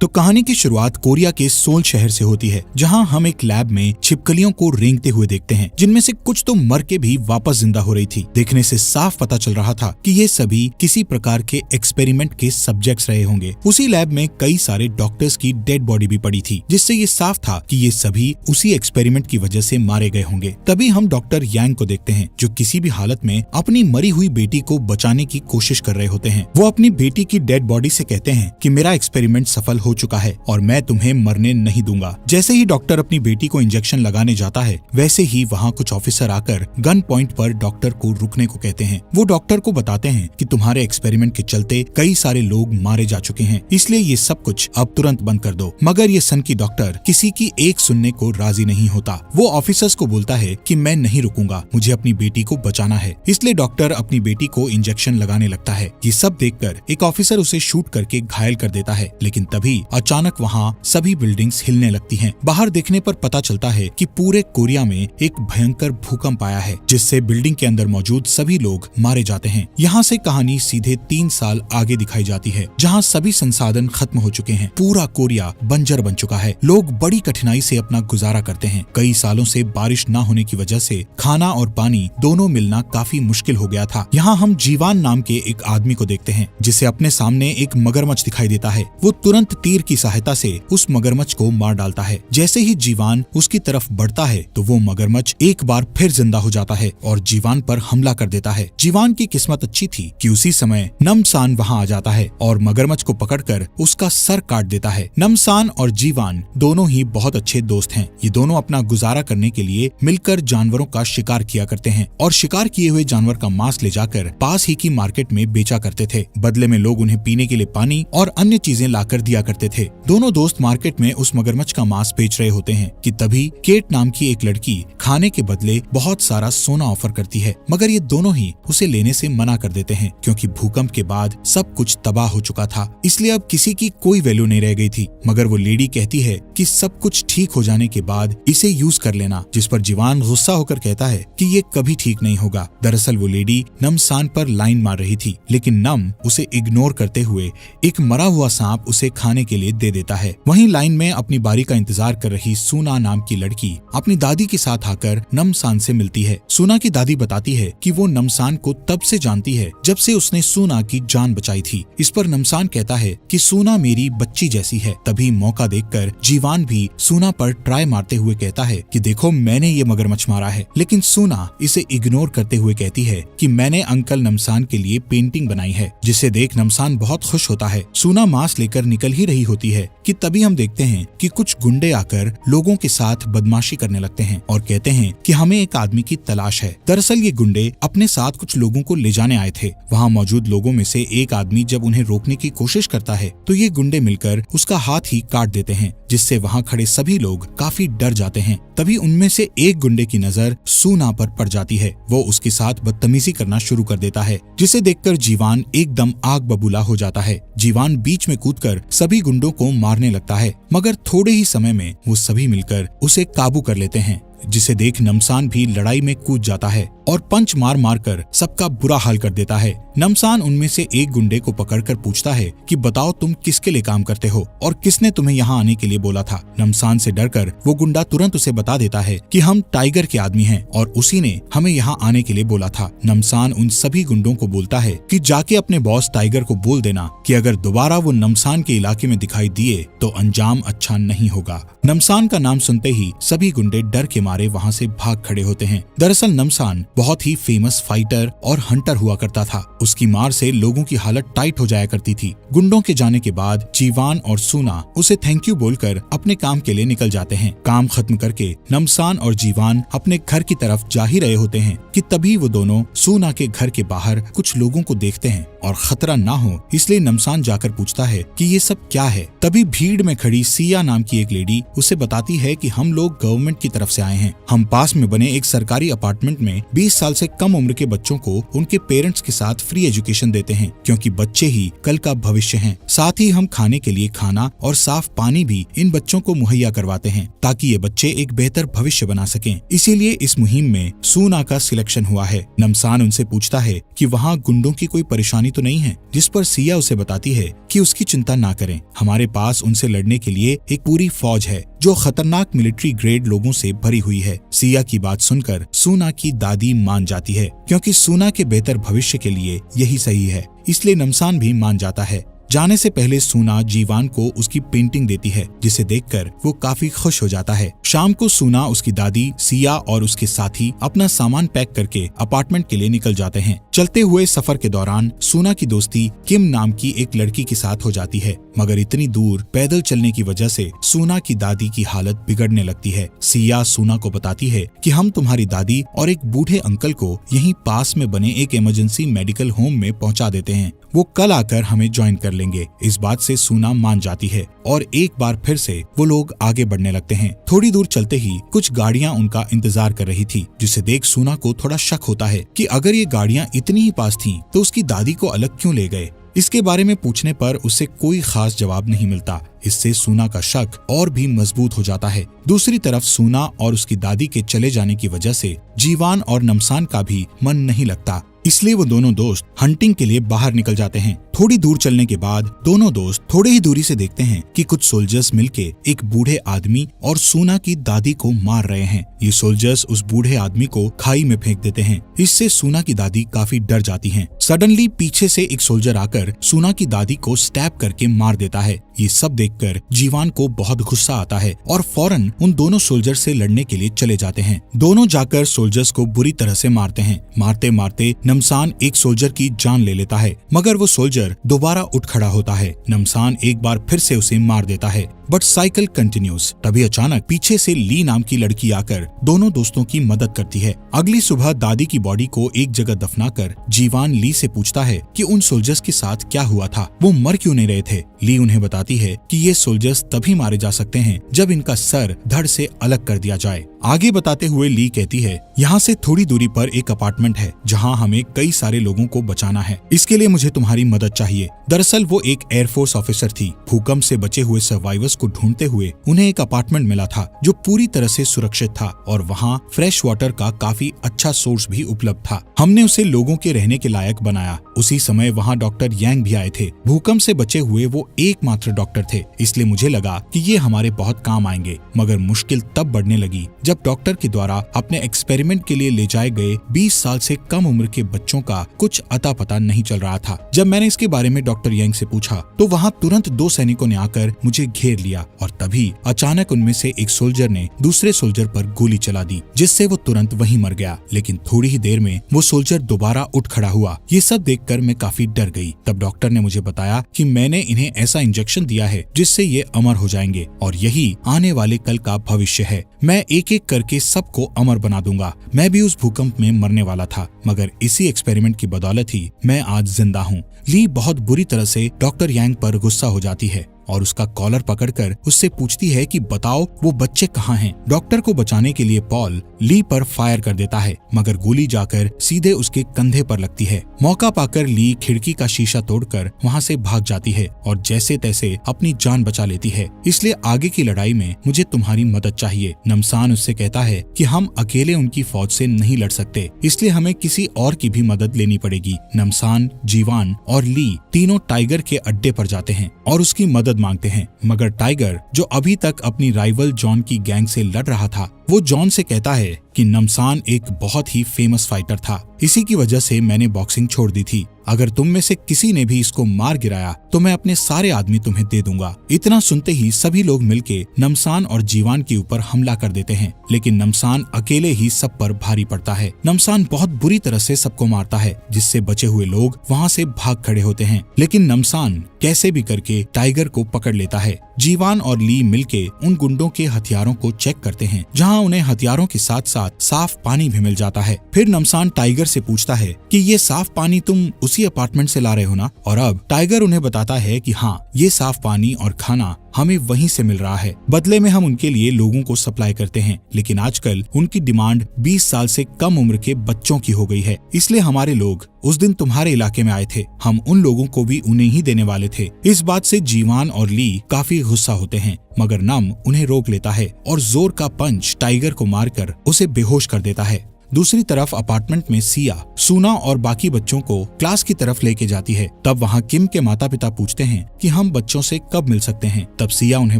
तो कहानी की शुरुआत कोरिया के सोल शहर से होती है, जहां हम एक लैब में छिपकलियों को रेंगते हुए देखते हैं, जिनमें से कुछ तो मर के भी वापस जिंदा हो रही थी। देखने से साफ पता चल रहा था कि ये सभी किसी प्रकार के एक्सपेरिमेंट के सब्जेक्ट्स रहे होंगे। उसी लैब में कई सारे डॉक्टर्स की डेड बॉडी भी पड़ी थी, जिससे ये साफ था कि ये सभी उसी एक्सपेरिमेंट की वजह से मारे गए होंगे। तभी हम डॉक्टर यांग को देखते हैं, जो किसी भी हालत में अपनी मरी हुई बेटी को बचाने की कोशिश कर रहे होते हैं। वो अपनी बेटी की डेड बॉडी से कहते हैं कि मेरा एक्सपेरिमेंट सफल हो चुका है और मैं तुम्हें मरने नहीं दूंगा। जैसे ही डॉक्टर अपनी बेटी को इंजेक्शन लगाने जाता है, वैसे ही वहाँ कुछ ऑफिसर आकर गन पॉइंट पर डॉक्टर को रुकने को कहते हैं। वो डॉक्टर को बताते हैं कि तुम्हारे एक्सपेरिमेंट के चलते कई सारे लोग मारे जा चुके हैं, इसलिए ये सब कुछ अब तुरंत बंद कर दो। मगर ये सन की डॉक्टर किसी की एक सुनने को राजी नहीं होता। वो ऑफिसर्स को बोलता है कि मैं नहीं रुकूंगा, मुझे अपनी बेटी को बचाना है। इसलिए डॉक्टर अपनी बेटी को इंजेक्शन लगाने लगता है। ये सब देखकर एक ऑफिसर उसे शूट करके घायल कर देता है, लेकिन तभी अचानक वहाँ सभी बिल्डिंग्स हिलने लगती हैं। बाहर देखने पर पता चलता है कि पूरे कोरिया में एक भयंकर भूकंप आया है, जिससे बिल्डिंग के अंदर मौजूद सभी लोग मारे जाते हैं। यहाँ से कहानी सीधे 3 साल आगे दिखाई जाती है, जहाँ सभी संसाधन खत्म हो चुके हैं। पूरा कोरिया बंजर बन चुका है। लोग बड़ी कठिनाई से अपना गुजारा करते हैं। कई सालों से बारिश न होने की वजह से खाना और पानी दोनों मिलना काफी मुश्किल हो गया था। यहाँ हम जीवान नाम के एक आदमी को देखते हैं, जिसे अपने सामने एक मगरमच्छ दिखाई देता है। वो तुरंत तीर की सहायता से उस मगरमच्छ को मार डालता है। जैसे ही जीवान उसकी तरफ बढ़ता है, तो वो मगरमच्छ एक बार फिर जिंदा हो जाता है और जीवान पर हमला कर देता है। जीवान की किस्मत अच्छी थी कि उसी समय नमसान वहाँ आ जाता है और मगरमच्छ को पकड़कर उसका सर काट देता है। नमसान और जीवान दोनों ही बहुत अच्छे दोस्त हैं। ये दोनों अपना गुजारा करने के लिए मिलकर जानवरों का शिकार किया करते हैं और शिकार किए हुए जानवर का मांस ले जाकर पास ही की मार्केट में बेचा करते थे। बदले में लोग उन्हें पीने के लिए पानी और अन्य चीजें लाकर दिया करते थे। दोनों दोस्त मार्केट में उस मगरमच्छ का मांस बेच रहे होते हैं कि तभी केट नाम की एक लड़की खाने के बदले बहुत सारा सोना ऑफर करती है, मगर ये दोनों ही उसे लेने से मना कर देते हैं, क्योंकि भूकंप के बाद सब कुछ तबाह हो चुका था। इसलिए अब किसी की कोई वैल्यू नहीं रह गई थी। मगर वो लेडी कहती है कि सब कुछ ठीक हो जाने के बाद इसे यूज कर लेना, जिस पर जीवान गुस्सा होकर कहता है कि ये कभी ठीक नहीं होगा। दरअसल वो लेडी नमसान पर लाइन मार रही थी, लेकिन नम उसे इग्नोर करते हुए एक मरा हुआ सांप उसे खाने के लिए दे देता है। वहीं लाइन में अपनी बारी का इंतजार कर रही सूना नाम की लड़की अपनी दादी के साथ आकर नमसान से मिलती है। सूना की दादी बताती है कि वो नमसान को तब से जानती है जब से उसने सूना की जान बचाई थी। इस पर नमसान कहता है कि सूना मेरी बच्ची जैसी है। तभी मौका देखकर जीवान भी सूना पर ट्राई मारते हुए कहता है कि देखो मैंने ये मगरमच्छ मारा है, लेकिन सूना इसे इग्नोर करते हुए कहती है कि मैंने अंकल नमसान के लिए पेंटिंग बनाई है, जिसे देख नमसान बहुत खुश होता है। सूना मांस लेकर निकल ही रही होती है कि तभी हम देखते हैं कि कुछ गुंडे आकर लोगों के साथ बदमाशी करने लगते हैं और कहते हैं कि हमें एक आदमी की तलाश है। दरअसल ये गुंडे अपने साथ कुछ लोगों को ले जाने आए थे। वहाँ मौजूद लोगों में से एक आदमी जब उन्हें रोकने की कोशिश करता है, तो ये गुंडे मिलकर उसका हाथ ही काट देते हैं, जिससे वहाँ खड़े सभी लोग काफी डर जाते हैं। तभी उनमें से एक गुंडे की नजर सूना पर पड़ जाती है। वो उसके साथ बदतमीजी करना शुरू कर देता है, जिसे देखकर जीवान एकदम आग बबूला हो जाता है। जीवान बीच में कूदकर सभी गुंडों को मारने लगता है, मगर थोड़े ही समय में वो सभी मिलकर उसे काबू कर लेते हैं, जिसे देख नमसान भी लड़ाई में कूद जाता है और पंच मार मार कर सबका बुरा हाल कर देता है। नमसान उनमें से एक गुंडे को पकड़कर पूछता है कि बताओ तुम किसके लिए काम करते हो और किसने तुम्हें यहाँ आने के लिए बोला था। नमसान से डरकर वो गुंडा तुरंत उसे बता देता है कि हम टाइगर के आदमी हैं और उसी ने हमें यहाँ आने के लिए बोला था। नमसान उन सभी गुंडों को बोलता है कि जाके अपने बॉस टाइगर को बोल देना कि अगर दोबारा वो नमसान के इलाके में दिखाई दिए तो अंजाम अच्छा नहीं होगा। नमसान का नाम सुनते ही सभी गुंडे डर के मारे वहाँ से भाग खड़े होते हैं। दरअसल नमसान बहुत ही फेमस फाइटर और हंटर हुआ करता था। उसकी मार से लोगों की हालत टाइट हो जाया करती थी। गुंडों के जाने के बाद जीवान और सूना उसे थैंक यू बोलकर अपने काम के लिए निकल जाते हैं। काम खत्म करके नमसान और जीवान अपने घर की तरफ जा ही रहे होते हैं कि तभी वो दोनों सूना के घर के बाहर कुछ लोगों को देखते हैं और खतरा ना हो इसलिए नमसान जाकर पूछता है कि ये सब क्या है। तभी भीड़ में खड़ी सिया नाम की एक लेडी उसे बताती है कि हम लोग गवर्नमेंट की तरफ से आए हैं। हम पास में बने एक सरकारी अपार्टमेंट में 20 साल से कम उम्र के बच्चों को उनके पेरेंट्स के साथ फ्री एजुकेशन देते हैं, क्योंकि बच्चे ही कल का भविष्य हैं। साथ ही हम खाने के लिए खाना और साफ पानी भी इन बच्चों को मुहैया करवाते हैं, ताकि ये बच्चे एक बेहतर भविष्य बना सकें। इसीलिए इस मुहिम में सूना का सिलेक्शन हुआ है। नमसान उनसे पूछता है कि वहाँ गुंडों की कोई परेशानी तो नहीं है, जिस पर सिया उसे बताती है कि उसकी चिंता ना करें, हमारे पास उनसे लड़ने के लिए एक पूरी फौज है जो खतरनाक मिलिट्री ग्रेड लोगों से भरी हुई है। सिया की बात सुनकर सूना की दादी मान जाती है, क्योंकि सूना के बेहतर भविष्य के लिए यही सही है। इसलिए नमसान भी मान जाता है। जाने से पहले सूना जीवान को उसकी पेंटिंग देती है, जिसे देखकर वो काफी खुश हो जाता है। शाम को सूना, उसकी दादी, सिया और उसके साथी अपना सामान पैक करके अपार्टमेंट के लिए निकल जाते हैं। चलते हुए सफर के दौरान सूना की दोस्ती किम नाम की एक लड़की के साथ हो जाती है, मगर इतनी दूर पैदल चलने की वजह से सूना की दादी की हालत बिगड़ने लगती है। सिया सूना को बताती है कि हम तुम्हारी दादी और एक बूढ़े अंकल को यहीं पास में बने एक इमरजेंसी मेडिकल होम में पहुंचा देते हैं, वो कल आकर हमें ज्वाइन कर लेंगे। इस बात से सूना मान जाती है और एक बार फिर से वो लोग आगे बढ़ने लगते हैं। थोड़ी दूर चलते ही कुछ गाड़ियां उनका इंतजार कर रही थी, जिसे देख सूना को थोड़ा शक होता है कि अगर ये गाड़ियां इतनी ही पास थीं, तो उसकी दादी को अलग क्यों ले गए। इसके बारे में पूछने पर उससे कोई खास जवाब नहीं मिलता। इससे सूना का शक और भी मजबूत हो जाता है। दूसरी तरफ सूना और उसकी दादी के चले जाने की वजह से जीवान और नमसान का भी मन नहीं लगता, इसलिए वो दोनों दोस्त हंटिंग के लिए बाहर निकल जाते हैं। थोड़ी दूर चलने के बाद दोनों दोस्त थोड़े ही दूरी से देखते हैं कि कुछ सोल्जर्स मिलके एक बूढ़े आदमी और सूना की दादी को मार रहे हैं। ये सोल्जर्स उस बूढ़े आदमी को खाई में फेंक देते हैं। इससे सूना की दादी काफी डर जाती हैं। सडनली पीछे से एक सोल्जर आकर सूना की दादी को स्टैब करके मार देता है। ये सब देखकर जीवान को बहुत गुस्सा आता है और फौरन उन दोनों सोल्जर से लड़ने के लिए चले जाते हैं। दोनों जाकर सोल्जर्स को बुरी तरह से मारते हैं। मारते मारते नमसान एक सोल्जर की जान ले लेता है, मगर वो सोल्जर दोबारा उठ खड़ा होता है। नमसान एक बार फिर से उसे मार देता है, बट साइकिल कंटिन्यूज। तभी अचानक पीछे से ली नाम की लड़की आकर दोनों दोस्तों की मदद करती है। अगली सुबह दादी की बॉडी को एक जगह दफनाकर जीवान ली से पूछता है कि उन सोल्जर्स के साथ क्या हुआ था, वो मर क्यों नहीं रहे थे। ली उन्हें बताती है कि ये सोल्जर्स तभी मारे जा सकते हैं जब इनका सर धड़ से अलग कर दिया जाए। आगे बताते हुए ली कहती है, यहाँ से थोड़ी दूरी पर एक अपार्टमेंट है जहाँ हमें कई सारे लोगों को बचाना है। इसके लिए मुझे तुम्हारी मदद चाहिए। दरअसल वो एक एयरफोर्स ऑफिसर थी। भूकंप से बचे हुए सर्वाइवर्स को ढूंढते हुए उन्हें एक अपार्टमेंट मिला था जो पूरी तरह से सुरक्षित था और वहाँ फ्रेश वाटर का काफी अच्छा सोर्स भी उपलब्ध था। हमने उसे लोगों के रहने के लायक बनाया। उसी समय वहाँ डॉक्टर यांग भी आए थे। भूकंप से बचे हुए वो एकमात्र डॉक्टर थे, इसलिए मुझे लगा कि ये हमारे बहुत काम आएंगे। मगर मुश्किल तब बढ़ने लगी जब डॉक्टर के द्वारा अपने एक्सपेरिमेंट के लिए ले जाए गए 20 साल से कम उम्र के बच्चों का कुछ अता पता नहीं चल रहा था। जब मैंने इसके बारे में डॉक्टर यांग से पूछा तो वहाँ तुरंत 2 सैनिकों ने आकर मुझे घेर लिया और तभी अचानक उनमें से एक सोल्जर ने दूसरे सोल्जर पर गोली चला दी, जिससे वो तुरंत वहीं मर गया। लेकिन थोड़ी ही देर में वो सोल्जर दोबारा उठ खड़ा हुआ। ये सब देखकर मैं काफी डर गई। तब डॉक्टर ने मुझे बताया कि मैंने इन्हें ऐसा इंजेक्शन दिया है जिससे ये अमर हो जाएंगे और यही आने वाले कल का भविष्य है। मैं एक एक करके सबको अमर बना दूंगा। मैं भी उस भूकंप में मरने वाला था, मगर इसी एक्सपेरिमेंट की बदौलत ही मैं आज जिंदा हूँ। ली बहुत बुरी तरह से डॉक्टर यांग पर गुस्सा हो जाती है और उसका कॉलर पकड़कर उससे पूछती है कि बताओ वो बच्चे कहाँ हैं। डॉक्टर को बचाने के लिए पॉल ली पर फायर कर देता है, मगर गोली जाकर सीधे उसके कंधे पर लगती है। मौका पाकर ली खिड़की का शीशा तोड़कर वहाँ से भाग जाती है और जैसे तैसे अपनी जान बचा लेती है। इसलिए आगे की लड़ाई में मुझे तुम्हारी मदद चाहिए। नमसान उससे कहता है कि हम अकेले उनकी फौज से नहीं लड़ सकते, इसलिए हमें किसी और की भी मदद लेनी पड़ेगी। नमसान, जीवान और ली तीनों टाइगर के अड्डे पर जाते हैं और उसकी मदद मांगते हैं, मगर टाइगर जो अभी तक अपनी राइवल जॉन की गैंग से लड़ रहा था, वो जॉन से कहता है कि नमसान एक बहुत ही फेमस फाइटर था, इसी की वजह से मैंने बॉक्सिंग छोड़ दी थी। अगर तुम में से किसी ने भी इसको मार गिराया तो मैं अपने सारे आदमी तुम्हें दे दूंगा। इतना सुनते ही सभी लोग मिलके नमसान और जीवान के ऊपर हमला कर देते हैं, लेकिन नमसान अकेले ही सब पर भारी पड़ता है। नमसान बहुत बुरी तरह से सबको मारता है, जिससे बचे हुए लोग वहाँ से भाग खड़े होते हैं, लेकिन नमसान कैसे भी करके टाइगर को पकड़ लेता है। जीवान और ली मिलके उन गुंडों के हथियारों को चेक करते हैं, जहाँ उन्हें हथियारों के साथ साथ साफ पानी भी मिल जाता है। फिर नमसान टाइगर से पूछता है कि ये साफ पानी तुम उसी अपार्टमेंट से ला रहे हो ना? और अब टाइगर उन्हें बताता है कि हाँ, ये साफ पानी और खाना हमें वहीं से मिल रहा है। बदले में हम उनके लिए लोगों को सप्लाई करते हैं, लेकिन आजकल उनकी डिमांड 20 साल से कम उम्र के बच्चों की हो गई है। इसलिए हमारे लोग उस दिन तुम्हारे इलाके में आए थे, हम उन लोगों को भी उन्हें ही देने वाले थे। इस बात से जीवान और ली काफी गुस्सा होते हैं, मगर नम उन्हें रोक लेता है और जोर का पंच टाइगर को मारकर उसे बेहोश कर देता है। दूसरी तरफ अपार्टमेंट में सिया सूना और बाकी बच्चों को क्लास की तरफ लेके जाती है। तब वहाँ किम के माता पिता पूछते हैं कि हम बच्चों से कब मिल सकते हैं। तब सिया उन्हें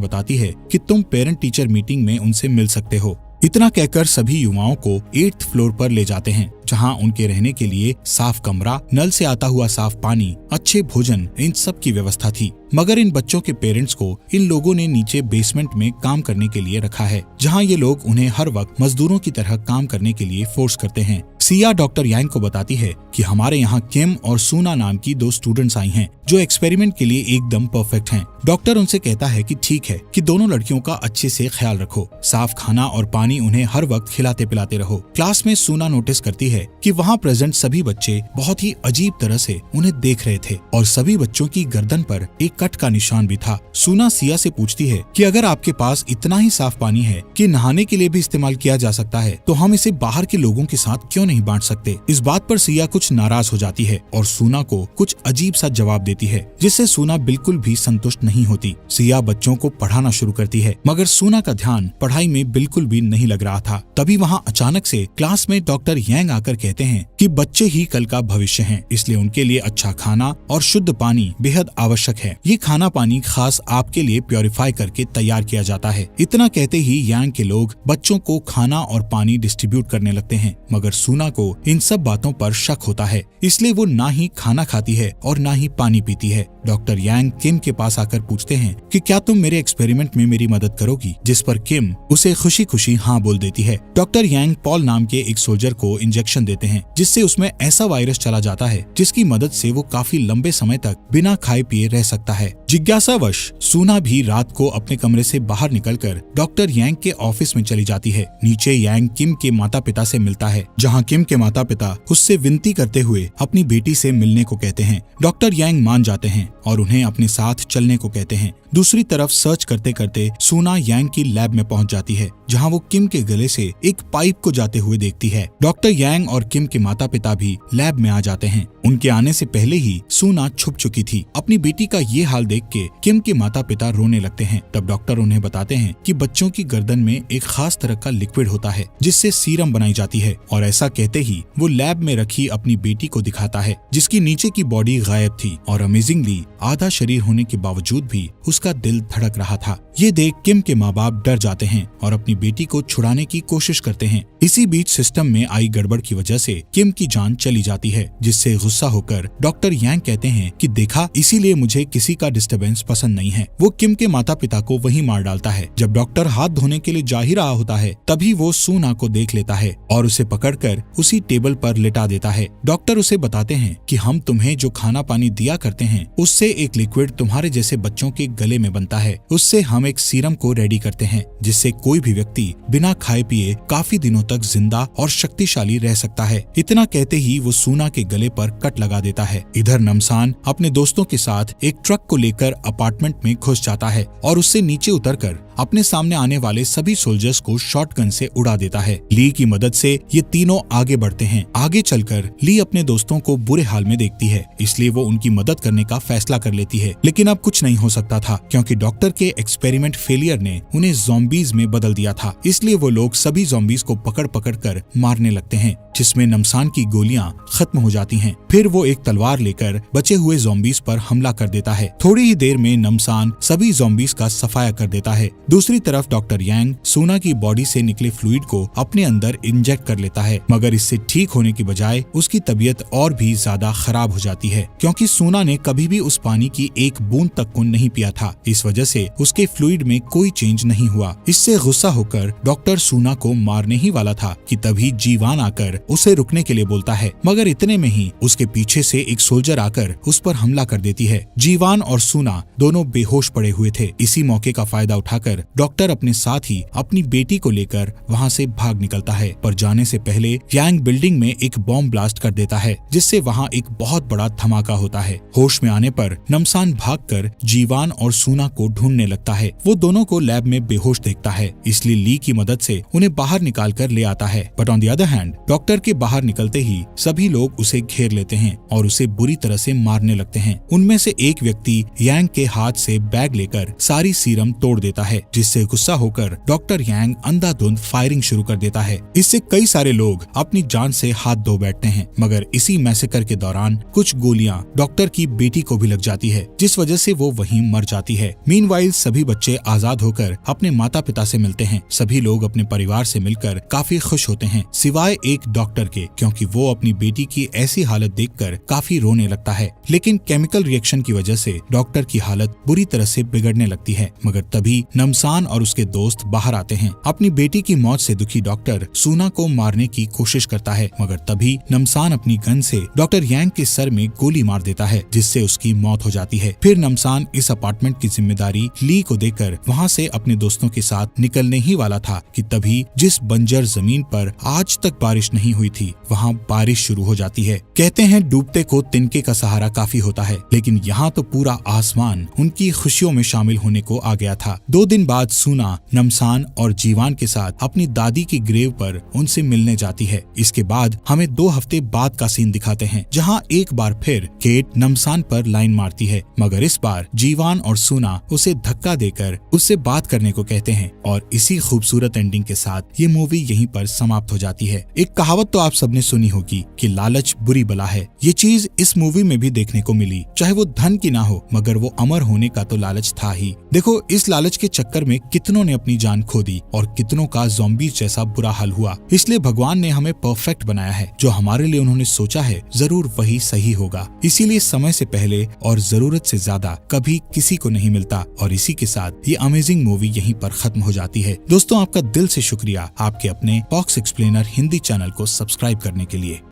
बताती है कि तुम पेरेंट टीचर मीटिंग में उनसे मिल सकते हो। इतना कहकर सभी युवाओं को 8th फ्लोर पर ले जाते हैं, जहां उनके रहने के लिए साफ कमरा, नल से आता हुआ साफ पानी, अच्छे भोजन, इन सब की व्यवस्था थी। मगर इन बच्चों के पेरेंट्स को इन लोगों ने नीचे बेसमेंट में काम करने के लिए रखा है, जहां ये लोग उन्हें हर वक्त मजदूरों की तरह काम करने के लिए फोर्स करते हैं। सिया डॉक्टर यांग को बताती है कि हमारे यहाँ किम और सूना नाम की 2 स्टूडेंट्स आई हैं, जो एक्सपेरिमेंट के लिए एकदम परफेक्ट हैं। डॉक्टर उनसे कहता है कि ठीक है कि दोनों लड़कियों का अच्छे से ख्याल रखो, साफ खाना और पानी उन्हें हर वक्त खिलाते पिलाते रहो। क्लास में सूना नोटिस करती है कि वहाँ प्रेजेंट सभी बच्चे बहुत ही अजीब तरह से उन्हें देख रहे थे और सभी बच्चों की गर्दन पर एक कट का निशान भी था। सूना सिया से पूछती है कि अगर आपके पास इतना ही साफ पानी है कि नहाने के लिए भी इस्तेमाल किया जा सकता है, तो हम इसे बाहर के लोगों के साथ क्यों नहीं बांट सकते। इस बात पर सिया कुछ नाराज हो जाती है और सूना को कुछ अजीब सा जवाब देती है, जिससे सूना बिल्कुल भी संतुष्ट नहीं होती। सिया बच्चों को पढ़ाना शुरू करती है, मगर सूना का ध्यान पढ़ाई में बिल्कुल भी नहीं लग रहा था। तभी वहाँ अचानक से क्लास में डॉक्टर यांग आकर कहते हैं कि बच्चे ही कल का भविष्य हैं, इसलिए उनके लिए अच्छा खाना और शुद्ध पानी बेहद आवश्यक है। ये खाना पानी खास आपके लिए प्योरीफाई करके तैयार किया जाता है। इतना कहते ही यांग के लोग बच्चों को खाना और पानी डिस्ट्रीब्यूट करने लगते हैं, मगर सूना को इन सब बातों पर शक होता है, इसलिए वो ना ही खाना खाती है और ना ही पानी पीती है। डॉक्टर यांग किम के पास आकर पूछते हैं कि क्या तुम मेरे एक्सपेरिमेंट में मेरी मदद करोगी, जिस पर किम उसे खुशी खुशी हाँ बोल देती है। डॉक्टर यांग पॉल नाम के एक सोल्जर को इंजेक्शन देते हैं, जिससे उसमें ऐसा वायरस चला जाता है जिसकी मदद से वो काफी लंबे समय तक बिना खाए पिए रह सकता है। जिज्ञासावश सूना भी रात को अपने कमरे से बाहर निकलकर डॉक्टर यांग के ऑफिस में चली जाती है। नीचे यांग किम के माता पिता से मिलता है, जहाँ किम के माता पिता उससे विनती करते हुए अपनी बेटी से मिलने को कहते हैं। डॉक्टर यांग मान जाते हैं और उन्हें अपने साथ चलने को कहते हैं। दूसरी तरफ सर्च करते करते सूना यांग की लैब में पहुंच जाती है, जहां वो किम के गले से एक पाइप को जाते हुए देखती है। डॉक्टर यांग और किम के माता पिता भी लैब में आ जाते हैं। उनके आने से पहले ही सूना छुप चुकी थी। अपनी बेटी का ये हाल देख के किम के माता पिता रोने लगते हैं। तब डॉक्टर उन्हें बताते हैं कि बच्चों की गर्दन में एक खास तरह का लिक्विड होता है, जिससे सीरम बनाई जाती है, और ऐसा कहते ही वो लैब में रखी अपनी बेटी को दिखाता है, जिसकी नीचे की बॉडी गायब थी और अमेजिंगली आधा शरीर होने के बावजूद भी उसका दिल धड़क रहा था। ये देख किम के माँ बाप डर जाते हैं और अपनी बेटी को छुड़ाने की कोशिश करते हैं। इसी बीच सिस्टम में आई गड़बड़ की वजह से किम की जान चली जाती है, जिससे गुस्सा होकर डॉक्टर यांग कहते हैं कि देखा, इसीलिए मुझे किसी का डिस्टरबेंस पसंद नहीं है। वो किम के माता पिता को वहीं मार डालता है। जब डॉक्टर हाथ धोने के लिए जा ही रहा होता है, तभी वो सूना को देख लेता है और उसे पकड़कर उसी टेबल पर लिटा देता है। डॉक्टर उसे बताते हैं कि हम तुम्हें जो खाना पानी दिया करते हैं, उससे एक लिक्विड तुम्हारे जैसे बच्चों के गले में बनता है। उससे हम एक सीरम को रेडी करते हैं, जिससे कोई भी व्यक्ति बिना खाए पिए काफी दिनों तक जिंदा और शक्तिशाली रह सकता है। इतना कहते ही वो सूना के गले पर कट लगा देता है। इधर नमसान अपने दोस्तों के साथ एक ट्रक को लेकर अपार्टमेंट में घुस जाता है और उससे नीचे उतरकर अपने सामने आने वाले सभी सोल्जर्स को शॉटगन से उड़ा देता है। ली की मदद से ये तीनों आगे बढ़ते हैं। आगे चलकर ली अपने दोस्तों को बुरे हाल में देखती है, इसलिए वो उनकी मदद करने का फैसला कर लेती है। लेकिन अब कुछ नहीं हो सकता था, क्योंकि डॉक्टर के एक्सपेरिमेंट फेलियर ने उन्हें ज़ॉम्बीज में बदल दिया था। इसलिए वो लोग सभी ज़ॉम्बीज को पकड़ पकड़ कर मारने लगते हैं, जिसमें नमसान की गोलियां खत्म हो जाती हैं। फिर वो एक तलवार लेकर बचे हुए ज़ॉम्बीज पर हमला कर देता है। थोड़ी ही देर में नमसान सभी ज़ॉम्बीज का सफाया कर देता है। दूसरी तरफ डॉक्टर यांग सूना की बॉडी से निकले फ्लूइड को अपने अंदर इंजेक्ट कर लेता है, मगर इससे ठीक होने की बजाय उसकी तबीयत और भी ज्यादा खराब हो जाती है, क्योंकि सूना ने कभी भी उस पानी की एक बूंद तक को नहीं पिया था। इस वजह से उसके फ्लूइड में कोई चेंज नहीं हुआ। इससे गुस्सा होकर डॉक्टर सूना को मारने ही वाला था कि तभी जीवान आकर उसे रुकने के लिए बोलता है, मगर इतने में ही उसके पीछे से एक सोल्जर आकर उस पर हमला कर देती है। जीवान और सूना दोनों बेहोश पड़े हुए थे। इसी मौके का फायदा उठाकर डॉक्टर अपने साथ ही अपनी बेटी को लेकर वहाँ से भाग निकलता है, पर जाने से पहले यांग बिल्डिंग में एक बॉम्ब ब्लास्ट कर देता है, जिससे वहाँ एक बहुत बड़ा धमाका होता है। होश में आने पर नमसान भागकर जीवान और सूना को ढूंढने लगता है। वो दोनों को लैब में बेहोश देखता है, इसलिए ली की मदद से उन्हें बाहर निकाल कर ले आता है। But on the other hand doctor के बाहर निकलते ही सभी लोग उसे घेर लेते हैं और उसे बुरी तरह से मारने लगते हैं। उनमें से एक व्यक्ति यांग के हाथ से बैग लेकर सारी सीरम तोड़ देता है, जिससे गुस्सा होकर डॉक्टर यांग अंधाधुंध फायरिंग शुरू कर देता है। इससे कई सारे लोग अपनी जान से हाथ धो बैठते हैं, मगर इसी मैसेकर के दौरान कुछ गोलियां डॉक्टर की बेटी को भी लग जाती है, जिस वजह से वो वहीं मर जाती है। मीनवाइल सभी बच्चे आजाद होकर अपने माता पिता से मिलते हैं। सभी लोग अपने परिवार से मिलकर काफी खुश होते हैं, सिवाय एक डॉक्टर के, क्योंकि वो अपनी बेटी की ऐसी हालत देखकर काफी रोने लगता है। लेकिन केमिकल रिएक्शन की वजह से डॉक्टर की हालत बुरी तरह से बिगड़ने लगती है। मगर तभी नमसान और उसके दोस्त बाहर आते हैं। अपनी बेटी की मौत से दुखी डॉक्टर सूना को मारने की कोशिश करता है, मगर तभी नमसान अपनी गन से डॉक्टर यांग के सर में गोली मार देता है, जिससे उसकी मौत हो जाती है। फिर नमसान इस अपार्टमेंट की जिम्मेदारी ली को देकर वहाँ से अपने दोस्तों के साथ निकलने ही वाला था कि तभी जिस बंजर जमीन पर आज तक बारिश नहीं हुई थी, वहाँ बारिश शुरू हो जाती है। कहते हैं डूबते को तिनके का सहारा काफी होता है, लेकिन यहाँ तो पूरा आसमान उनकी खुशियों में शामिल होने को आ गया था। 2 दिन बाद सूना नमसान और जीवान के साथ अपनी दादी की ग्रेव पर उनसे मिलने जाती है। इसके बाद हमें 2 हफ्ते बाद का सीन दिखाते हैं, जहाँ एक बार फिर केट नमसान पर लाइन मारती है, मगर इस बार जीवान और सूना उसे धक्का देकर उससे बात करने को कहते हैं। और इसी खूबसूरत एंडिंग के साथ ये मूवी यहीं पर समाप्त हो जाती है। एक कहावत तो आप सबने सुनी होगी कि लालच बुरी बला है। ये चीज इस मूवी में भी देखने को मिली, चाहे वो धन की ना हो, मगर वो अमर होने का तो लालच था ही। देखो, इस लालच के चक्कर में कितनों ने अपनी जान खो दी और कितनों का ज़ॉम्बीज़ जैसा बुरा हाल हुआ। इसलिए भगवान ने हमें परफेक्ट बनाया है। जो हमारे लिए उन्होंने सोचा है जरूर वही सही होगा। इसीलिए समय से पहले और जरूरत से ज्यादा कभी किसी को नहीं मिलता। और इसी के साथ ये अमेजिंग मूवी यहीं पर खत्म हो जाती है। दोस्तों, आपका दिल से शुक्रिया आपके अपने बॉक्स एक्सप्लेनर हिंदी चैनल को सब्सक्राइब करने के लिए।